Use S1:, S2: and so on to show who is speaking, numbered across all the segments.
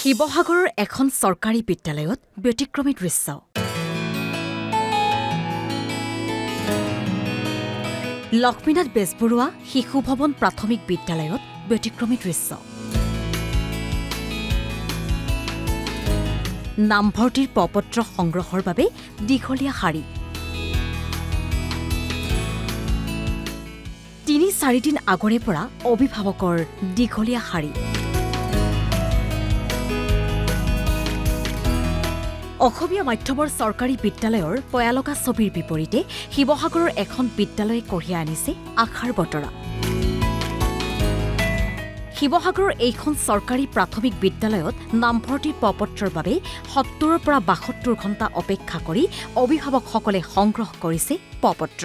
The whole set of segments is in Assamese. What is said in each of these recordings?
S1: শিৱসাগৰৰ এখন চৰকাৰী বিদ্যালয়ত ব্যতিক্ৰমী দৃশ্য। লক্ষ্মীনাথ বেজবৰুৱা শিশু ভৱন প্ৰাথমিক বিদ্যালয়ত ব্যতিক্ৰমী দৃশ্য। নামভৰ্তিৰ প্ৰপত্ৰ সংগ্ৰহৰ বাবে দীঘলীয়া শাৰী। ৩-৪ দিন আগৰে পৰা অভিভাৱকৰ দীঘলীয়া শাৰী। অসমীয়া মাধ্যমৰ চৰকাৰী বিদ্যালয়ৰ পয়ালকা ছবিৰ বিপৰীতে শিৱসাগৰৰ এখন বিদ্যালয়ে কঢ়িয়াই আনিছে আশাৰ বতৰা। শিৱসাগৰৰ এইখন চৰকাৰী প্ৰাথমিক বিদ্যালয়ত নামভৰ্তিৰ প্ৰপত্ৰৰ বাবে ৭০ৰ পৰা ৭২ ঘণ্টা অপেক্ষা কৰি অভিভাৱকসকলে সংগ্ৰহ কৰিছে প্ৰপত্ৰ।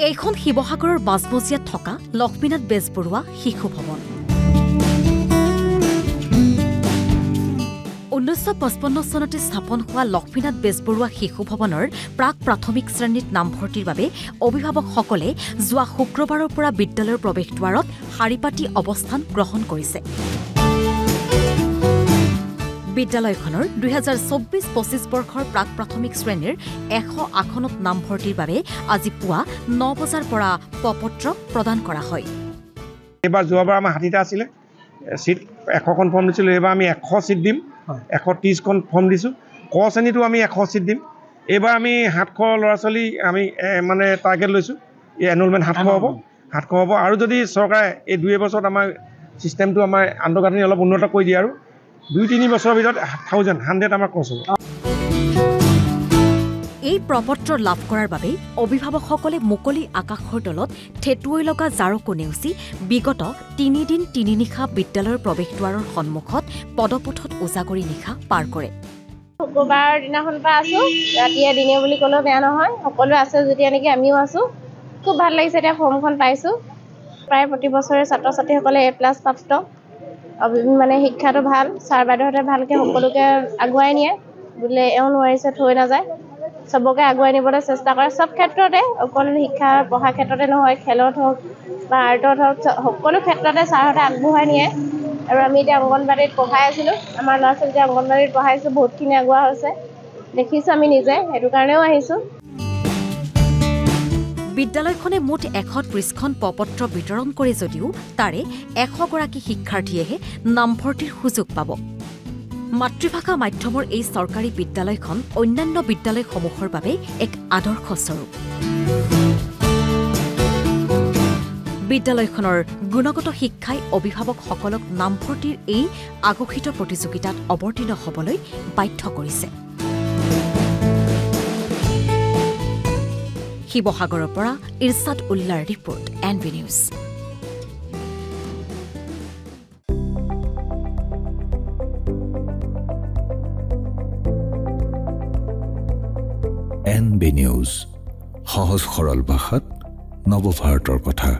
S1: এইখন শিৱসাগৰৰ মাজমজিয়াত থকা লক্ষ্মীনাথ বেজবৰুৱা শিশু ভৱন। ১৯৫৫ চনতে স্থাপন হোৱা লক্ষ্মীনাথ বেজবৰুৱা শিশু ভৱনৰ প্ৰাক প্ৰাথমিক শ্ৰেণীত নামভৰ্তিৰ বাবে অভিভাৱকসকলে যোৱা শুক্ৰবাৰৰ পৰা বিদ্যালয়ৰ প্ৰৱেশদ্বাৰত শাৰী পাতি অৱস্থান গ্ৰহণ কৰিছে। বিদ্যালয়খনৰ ২০২৪-২৫ বৰ্ষৰ প্ৰাক প্ৰাথমিক শ্ৰেণীৰ ১০০ আসনত নামভৰ্তিৰ বাবে আজি পুৱা ৯ বজাৰ পৰা প্ৰপত্ৰ প্ৰদান কৰা হয়।
S2: এইবাৰ যোৱাবাৰ আমাৰ ৬০টা আছিলে চিট, ১০০খন ফৰ্ম দিছিলোঁ। এইবাৰ আমি ১০০ চিট দিম, ১৩০খন ফৰ্ম দিছোঁ। ক শ্ৰেণীটো আমি ১০০ চিট দিম। এইবাৰ আমি ৭০০ ল'ৰা ছোৱালী আমি মানে টাৰ্গেট লৈছোঁ। এই এনৰলমেণ্ট ৭০০ হ'ব, ৭০০ হ'ব। আৰু যদি চৰকাৰে এই ২ বছৰত আমাৰ ছিষ্টেমটো আমাৰ আন্তঃগাঁথনি অলপ উন্নত কৰি দিয়ে আৰু ২-৩ বছৰৰ ভিতৰত 100 আমাৰ ক্ৰছ হ'ব।
S1: এই প্ৰপত্ৰ লাভ কৰাৰ বাবে অভিভাৱকসকলে মুকলি আকাশৰ তলত ঠেটুৱৈ লগা জাৰকো নেওচি বিগত ৩ দিন ৩ নিশা বিদ্যালয়ৰ প্ৰৱেশদ্বাৰৰ সন্মুখত পদপথত উজাগৰি নিশা পাৰ কৰে।
S3: শুক্ৰবাৰ দিনাখনৰ পৰা আছোঁ, ৰাতিয়ে দিনে বুলি ক'লেও বেয়া নহয়। সকলোৱে আছে যেতিয়া নেকি আমিও আছোঁ। খুব ভাল লাগিছে, এতিয়া ফৰ্মখন পাইছোঁ। প্ৰায় প্ৰতি বছৰে ছাত্ৰ ছাত্ৰীসকলে A+ প্ৰাপ্ত, মানে শিক্ষাটো ভাল, ছাৰ বাইদেউহঁতে ভালকৈ সকলোকে আগুৱাই নিয়ে। বোলে এওঁ নোৱাৰিছে থৈ নাযায়, চবকে আগুৱাই নিবলৈ চেষ্টা কৰে। চব ক্ষেত্ৰতে, অকল শিক্ষা পঢ়া ক্ষেত্ৰতে নহয়, খেলত হওক বা আৰ্টত হওক, সকলো ক্ষেত্ৰতে ছাৰহঁতে আগবঢ়াই নিয়ে। আৰু আমি এতিয়া অংগনবাড়ীত পঢ়াই আছিলোঁ, আমাৰ ল'ৰা ছোৱালী এতিয়া অংগনবাড়ীত পঢ়াইছোঁ, বহুতখিনি আগুৱা হৈছে, দেখিছোঁ আমি নিজে, সেইটো কাৰণেও আহিছোঁ।
S1: বিদ্যালয়খনে মুঠ ১৩০খন প্ৰপত্ৰ বিতৰণ কৰে যদিও তাৰে ১০০ গৰাকী শিক্ষাৰ্থীয়েহে নামভৰ্তিৰ সুযোগ পাব। মাতৃভাষা মাধ্যমৰ এই চৰকাৰী বিদ্যালয়খন অন্যান্য বিদ্যালয়সমূহৰ বাবে এক আদৰ্শস্বৰূপ। বিদ্যালয়খনৰ গুণগত শিক্ষাই অভিভাৱকসকলক নামভৰ্তিৰ এই আগঘোষিত প্ৰতিযোগিতাত অৱতীৰ্ণ হ'বলৈ বাধ্য কৰিছে। শিৱসাগৰৰ পৰা ইৰছাদ উল্লাৰ report, NB news.
S4: NB news, সহজ সৰল ভাষাত নৱভাৰতৰ কথা।